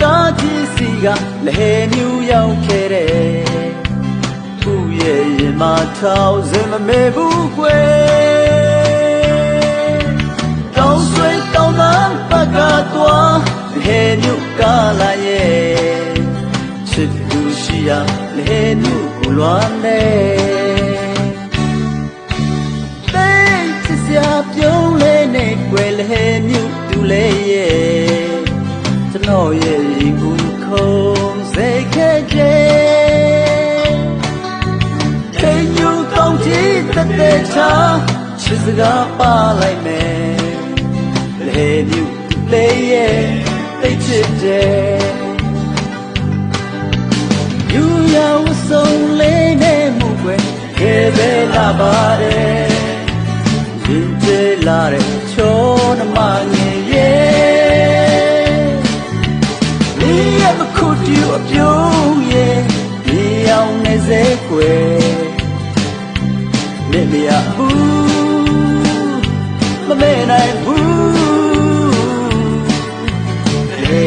ကားကြီးစီကလေမြူရောက်ခဲ့တယ်သူ့ရဲ့ရင်မထောင်စင်မမေဘူးကွယ်တောင်းဆွေတောင်းလာပတ်ကတော့လေမြူကားလာရဲ့ချစ်သူရှိရလေမြူကိုလွမ်းတယ်တိတ်ချစ်စရာပြုံးလေးနဲ့ကွယ်လေမြူသူလေးရဲ့ကျွန်တော်ရဲ့ရင်ကိုခုံစိတ်ခဲ့ကြတိတ်ညူကောင်းချစ်တဲ့ချာချစ်စကားပါလိုက်မယ်လေမြူလေးရဲ့တိတ်ချစ်တယ်ယူရဝဆုံးလေးနဲ့မှုွယ်ခဲ့ပဲလာပါတယ်ရင်ကျေးလာတဲ့ချောနမငယ်ရဲ့ဒီရမခုတူအပြုံးရဲ့ဒီအောင်နေစေကွယ်နေမရဘူးမမေ့နိုင်ဘူးလေ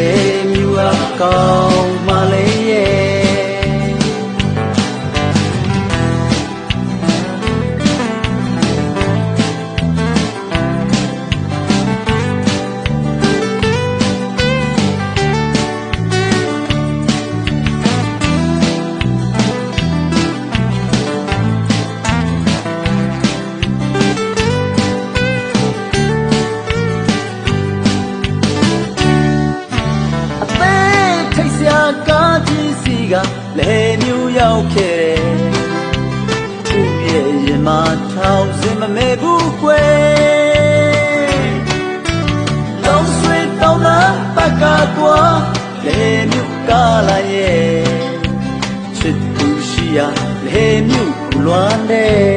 မြူအကောင်မလေးရဲ့ကားကြီးစီကလေမြူရောက်ခဲ့တယ်သူ့ရဲ့ရင်မထောင်စင်မမေဘူးကွယ်တောင်းဆွေတောင်းလာပတ်ကတော့လေမြူကားလာရဲ့ချစ်သူရှိရလေမြူလွမ်းတယ်